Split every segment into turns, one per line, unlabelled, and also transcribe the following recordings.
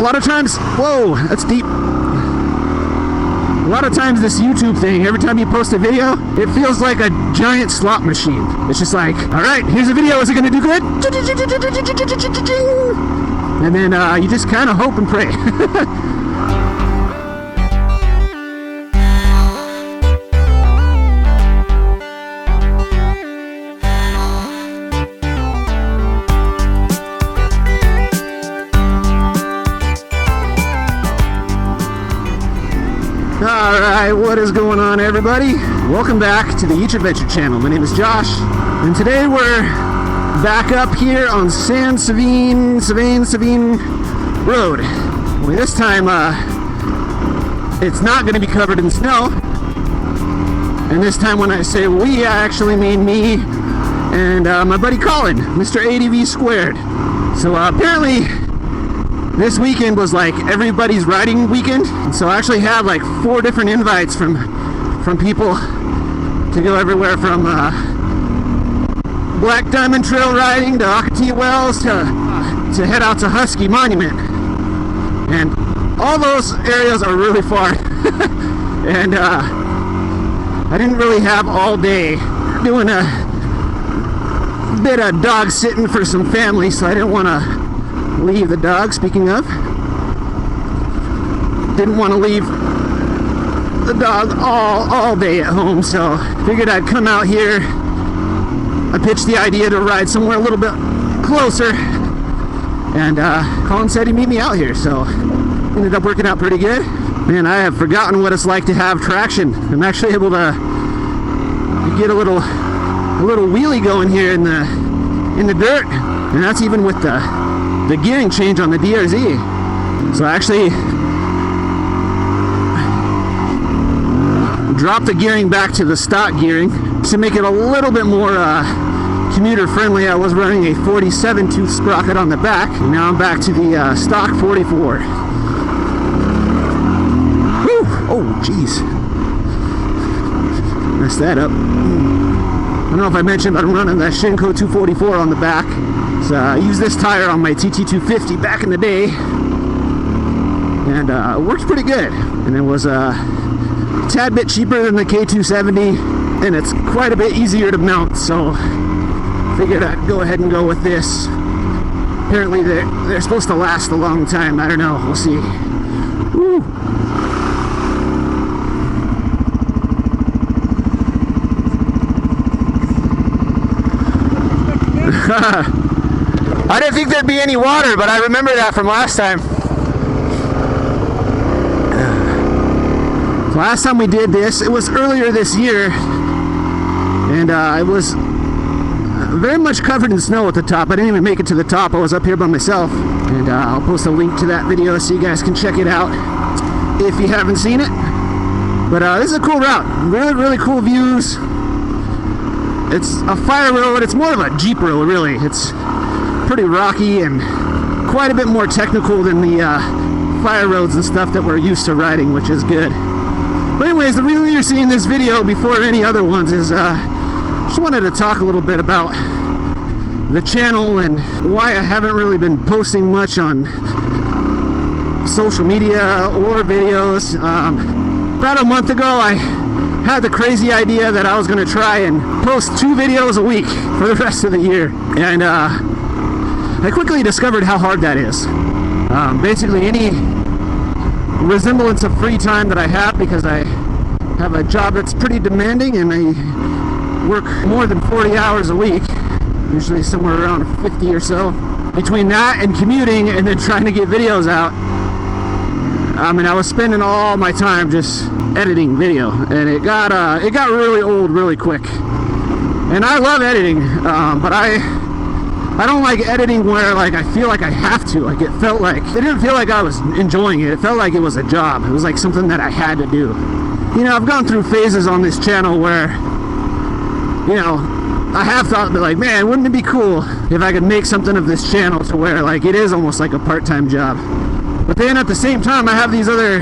A lot of times, whoa, that's deep. A lot of times this YouTube thing, every time you post a video, it feels like a giant slot machine. It's just like, all right, here's a video, is it gonna do good? And then you just kind of hope and pray. Alright, what is going on, everybody? Welcome back to the Each Adventure channel. My name is Josh, and today we're back up here on Savine Road. Only this time, it's not going to be covered in snow. And this time when I say we, I actually mean me and my buddy Colin, Mr. ADV Squared. So apparently, this weekend was like everybody's riding weekend, and so I actually had like 4 different invites from people to go everywhere from Black Diamond Trail riding to Akatia Wells to head out to Husky Monument, and all those areas are really far. And I didn't really have all day doing a bit of dog sitting for some family, so I didn't want to leave the dog. Speaking of, didn't want to leave the dog all day at home, so figured I'd come out here. I pitched the idea to ride somewhere a little bit closer, and Colin said he'd meet me out here, so ended up working out pretty good. Man, I have forgotten what it's like to have traction. I'm actually able to get a little wheelie going here in the dirt, and that's even with the gearing change on the DRZ. So I actually dropped the gearing back to the stock gearing to make it a little bit more commuter friendly. I was running a 47 tooth sprocket on the back, and now I'm back to the stock 44. Whew! Oh jeez, messed that up. I don't know if I mentioned, but I'm running that Shinko 244 on the back. So I used this tire on my TT250 back in the day, and it works pretty good. And it was a tad bit cheaper than the K270, and it's quite a bit easier to mount, so figured I'd go ahead and go with this. Apparently they're supposed to last a long time. I don't know, we'll see. Woo. I didn't think there'd be any water, but I remember that from last time. Last time we did this, it was earlier this year, and it was very much covered in snow at the top. I didn't even make it to the top. I was up here by myself, and I'll post a link to that video so you guys can check it out if you haven't seen it. But this is a cool route. Really cool views. It's a fire road. It's more of a Jeep road, really. It's pretty rocky and quite a bit more technical than the fire roads and stuff that we're used to riding, which is good. But anyways, the reason you're seeing this video before any other ones is just wanted to talk a little bit about the channel and why I haven't really been posting much on social media or videos. About a month ago, I had the crazy idea that I was going to try and post 2 videos a week for the rest of the year, and I quickly discovered how hard that is. Basically any resemblance of free time that I have, because I have a job that's pretty demanding and I work more than 40 hours a week, usually somewhere around 50 or so. Between that and commuting and then trying to get videos out, I mean, I was spending all my time just editing video, and it got really old really quick. And I love editing, but I don't like editing where like I feel like I have to. Like it didn't feel like I was enjoying it. It felt like it was a job. It was like something that I had to do. You know, I've gone through phases on this channel where, you know, I have thought that, like, man, wouldn't it be cool if I could make something of this channel to where like it is almost like a part-time job. But then at the same time, I have these other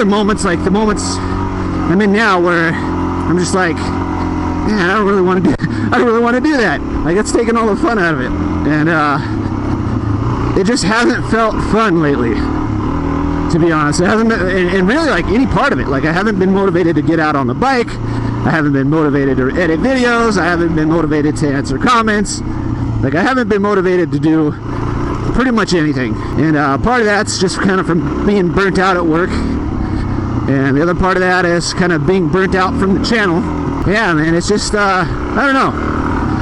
moments, like the moments I'm in now, where I'm just like, man, I don't really want to do that. Like, it's taking all the fun out of it. And it just hasn't felt fun lately, to be honest. It hasn't been, and really like any part of it. Like I haven't been motivated to get out on the bike. I haven't been motivated to edit videos. I haven't been motivated to answer comments. Like I haven't been motivated to do pretty much anything. And part of that's just kind of from being burnt out at work. And the other part of that is kind of being burnt out from the channel. Yeah, man, it's just, I don't know.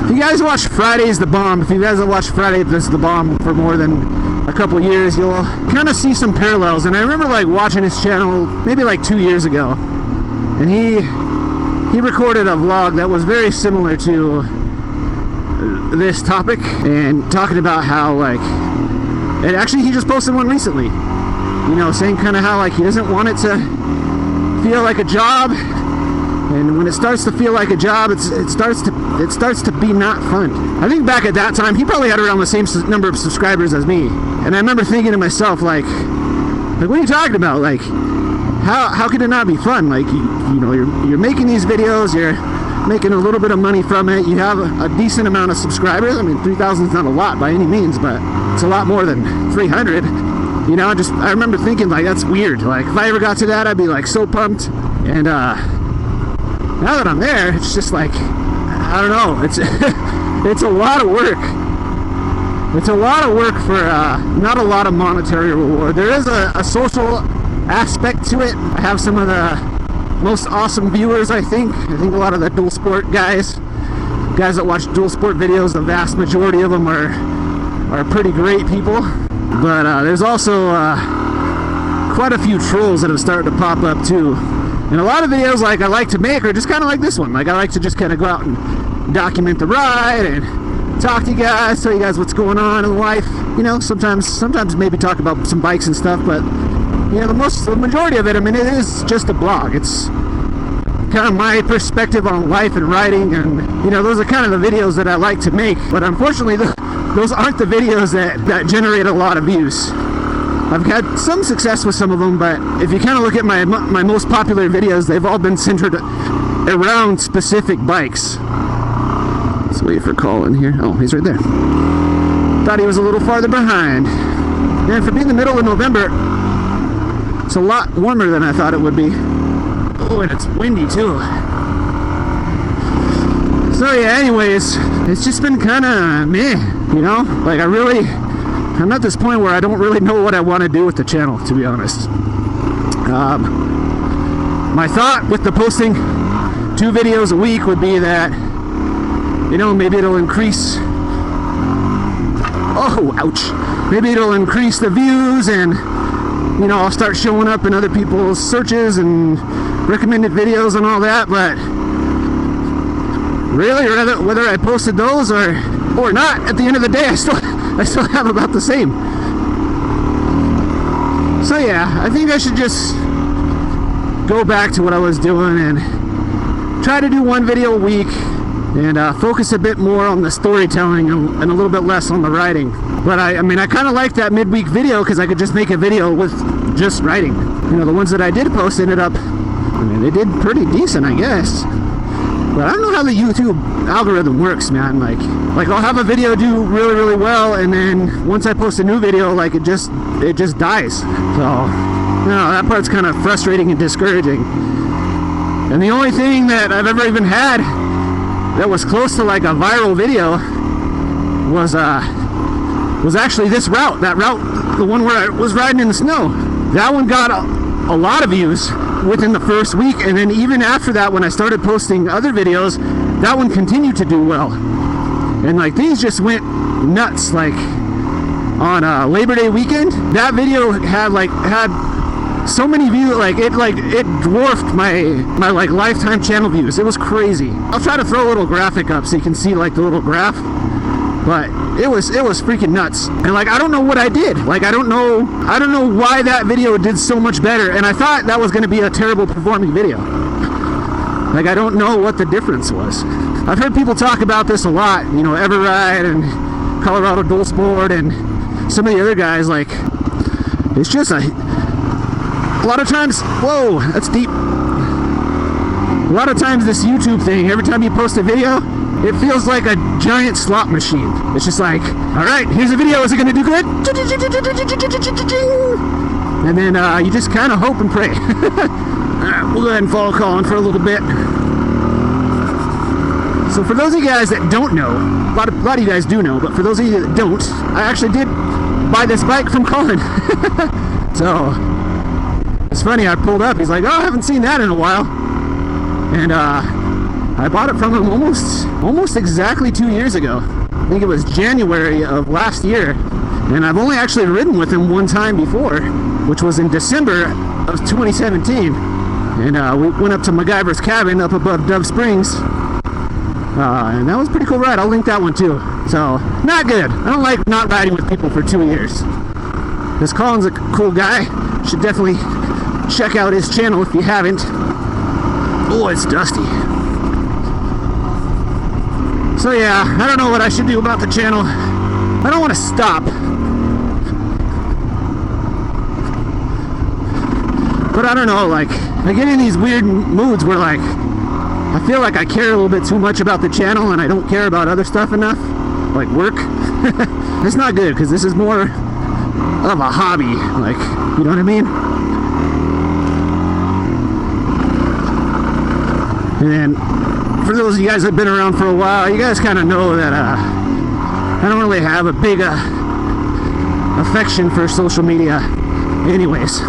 If you guys watch Friday's the Bomb, if you guys have watched Friday This is the Bomb for more than a couple years, you'll kind of see some parallels. And I remember like watching his channel maybe like 2 years ago. And he recorded a vlog that was very similar to this topic. And talking about how like, and actually he just posted one recently. You know, saying kind of how like he doesn't want it to feel like a job, and when it starts to feel like a job, it starts to be not fun. I think back at that time he probably had around the same number of subscribers as me, and I remember thinking to myself like what are you talking about? Like how could it not be fun? Like you know you're making these videos, you're making a little bit of money from it, you have a decent amount of subscribers. I mean 3,000 is not a lot by any means, but it's a lot more than 300. You know, I remember thinking like that's weird. Like if I ever got to that, I'd be like so pumped. And now that I'm there, it's just like I don't know. It's a lot of work. It's a lot of work for not a lot of monetary reward. There is a social aspect to it. I have some of the most awesome viewers. I think a lot of the dual sport guys that watch dual sport videos, the vast majority of them are pretty great people. But there's also quite a few trolls that have started to pop up too. And a lot of videos like I like to make are just kind of like this one. Like I like to just kind of go out and document the ride and talk to you guys, tell you guys what's going on in life. You know, sometimes maybe talk about some bikes and stuff. But you know, the majority of it, I mean, it is just a blog. It's kind of my perspective on life and riding, and you know, those are kind of the videos that I like to make. But unfortunately, those aren't the videos that generate a lot of views. I've had some success with some of them, but if you kind of look at my most popular videos, they've all been centered around specific bikes. Let's wait for Colin here. Oh, he's right there. Thought he was a little farther behind. And for being the middle of November, it's a lot warmer than I thought it would be. Oh, and it's windy too. So yeah, anyways, it's just been kind of meh, you know? Like I'm at this point where I don't really know what I want to do with the channel, to be honest. My thought with the posting 2 videos a week would be that, you know, maybe it'll increase, oh, ouch. Maybe it'll increase the views and, you know, I'll start showing up in other people's searches and recommended videos and all that, but really, whether I posted those or not, at the end of the day, I still have about the same. So yeah, I think I should just go back to what I was doing and try to do 1 video a week and focus a bit more on the storytelling and a little bit less on the riding. But I mean, I kind of like that midweek video because I could just make a video with just riding. You know, the ones that I did post ended up, I mean, they did pretty decent, I guess. But I don't know how the YouTube algorithm works, man. Like I'll have a video do really, really well, and then once I post a new video, like it just dies. So, you know, that part's kind of frustrating and discouraging. And the only thing that I've ever even had that was close to like a viral video was actually this route. That route, the one where I was riding in the snow. That one got a lot of views within the first week, and then even after that, when I started posting other videos, that one continued to do well. And like these just went nuts. Like on Labor Day weekend, that video had so many views, like it dwarfed my like lifetime channel views. It was crazy. I'll try to throw a little graphic up so you can see like the little graph, but it was freaking nuts. And like I don't know what I did. Like I don't know why that video did so much better, and I thought that was going to be a terrible performing video. Like I don't know what the difference was. I've heard people talk about this a lot, you know, Everride and Colorado Dual Sport and some of the other guys. Like it's just a lot of times, whoa, that's deep. A lot of times this YouTube thing, every time you post a video, it feels like a giant slot machine. It's just like, all right, here's a video. Is it going to do good? And then you just kind of hope and pray. All right, we'll go ahead and follow Colin for a little bit. So for those of you guys that don't know, a lot of you guys do know, but for those of you that don't, I actually did buy this bike from Colin. So it's funny, I pulled up, he's like, oh, I haven't seen that in a while. And I bought it from him almost exactly 2 years ago. I think it was January of last year. And I've only actually ridden with him one time before, which was in December of 2017. And we went up to MacGyver's cabin up above Dove Springs. And that was a pretty cool ride. I'll link that one too. So, not good. I don't like not riding with people for 2 years. Because Colin's a cool guy. Should definitely check out his channel if you haven't. Oh, it's dusty. So yeah, I don't know what I should do about the channel. I don't want to stop. But I don't know, like, I get in these weird moods where, like, I feel like I care a little bit too much about the channel and I don't care about other stuff enough, like work. It's not good, because this is more of a hobby, like, you know what I mean? And then, for those of you guys that have been around for a while, you guys kind of know that I don't really have a big affection for social media anyways,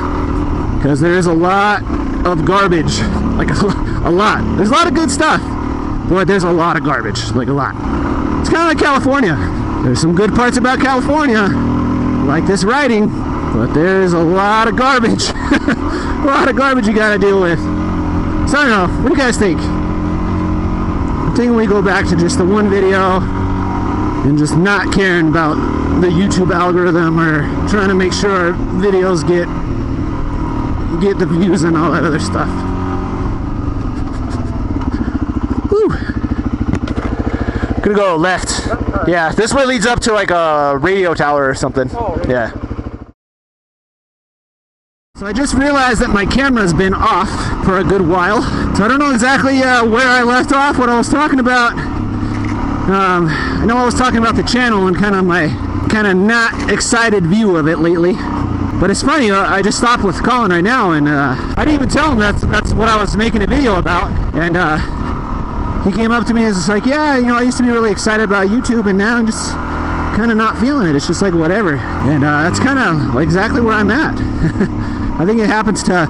because there is a lot of garbage, like a lot. There's a lot of good stuff, but there's a lot of garbage, like a lot. It's kind of like California. There's some good parts about California, like this riding, but there's a lot of garbage. A lot of garbage you gotta deal with. So I don't know, what do you guys think? I'm thinking we go back to just the one video and just not caring about the YouTube algorithm or trying to make sure our videos get the views and all that other stuff. Whew. Gonna go left. Yeah, this way leads up to like a radio tower or something. Oh, really? Yeah. So I just realized that my camera's been off for a good while. So I don't know exactly where I left off, what I was talking about. I know I was talking about the channel and kind of my not excited view of it lately. But it's funny, I just stopped with Colin right now, and I didn't even tell him that's what I was making a video about. And he came up to me and was just like, yeah, you know, I used to be really excited about YouTube, and now I'm just kind of not feeling it. It's just like whatever. And that's kind of exactly where I'm at. I think it happens to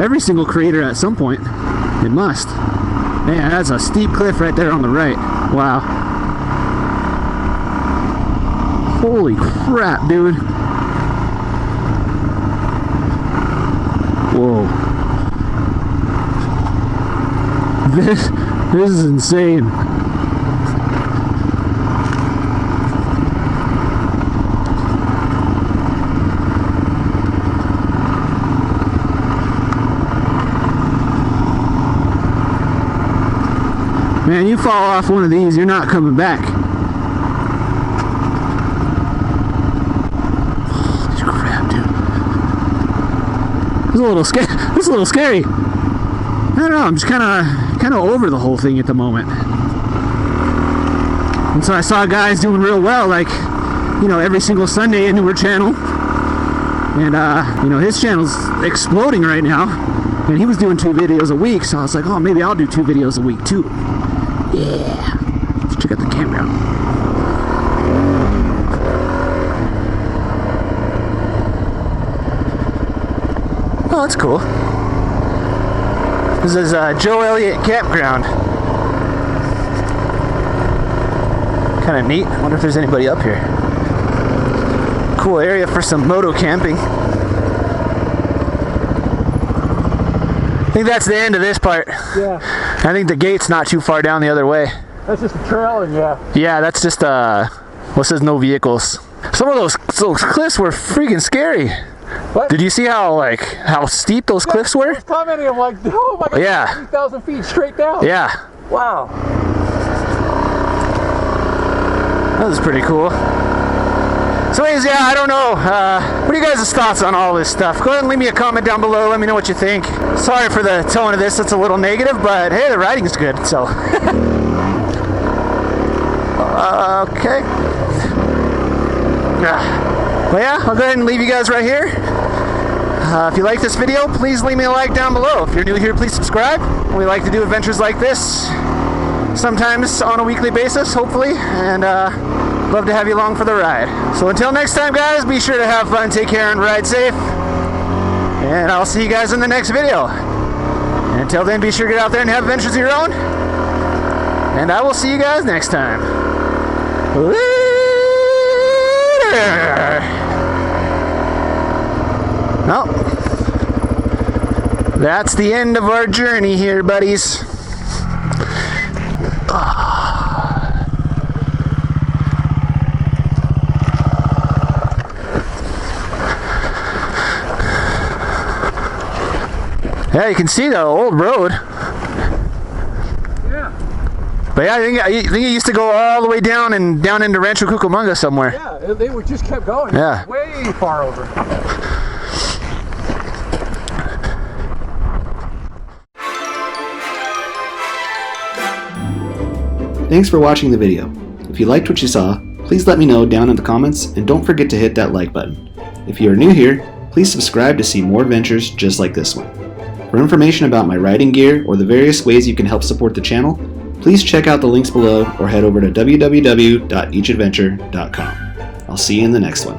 every single creator at some point. It must. Man, that's a steep cliff right there on the right. Wow. Holy crap, dude. Whoa. This is insane. Man, you fall off one of these, you're not coming back. Holy crap, dude. This is a little scary. This is a little scary. I don't know, I'm just kind of over the whole thing at the moment. And so I saw guys doing real well, like, you know, every single Sunday a newer channel. And, you know, his channel's exploding right now. And he was doing 2 videos a week, so I was like, oh, maybe I'll do 2 videos a week too. Yeah. Let's check out the campground. Oh, that's cool. This is Joe Elliott Campground. Kind of neat. I wonder if there's anybody up here. Cool area for some moto camping. I think that's the end of this part.
Yeah.
I think the gate's not too far down the other way.
That's just a trail, and yeah.
Yeah, that's just what says no vehicles. Some of those cliffs were freaking scary.
What?
Did you see how steep those cliffs were?
I was commenting, I'm like, oh my god,
yeah.
3,000 feet straight down.
Yeah.
Wow.
That was pretty cool. So anyways, yeah, I don't know. What are you guys' thoughts on all this stuff? Go ahead and leave me a comment down below. Let me know what you think. Sorry for the tone of this. It's a little negative, but hey, the riding's good, so. Okay. Well, yeah, I'll go ahead and leave you guys right here. If you like this video, please leave me a like down below. If you're new here, please subscribe. We like to do adventures like this, sometimes on a weekly basis, hopefully, and love to have you along for the ride. So until next time, guys, be sure to have fun, take care, and ride safe. And I'll see you guys in the next video. And until then, be sure to get out there and have adventures of your own. And I will see you guys next time. Later. Well, that's the end of our journey here, buddies. Yeah, you can see the old road.
Yeah.
But yeah, I think it used to go all the way down into Rancho Cucamonga somewhere.
Yeah, they just kept going.
Yeah.
Way far over.
Thanks for watching the video. If you liked what you saw, please let me know down in the comments, and don't forget to hit that like button. If you are new here, please subscribe to see more adventures just like this one. For information about my riding gear or the various ways you can help support the channel, please check out the links below or head over to www.eachadventure.com. I'll see you in the next one.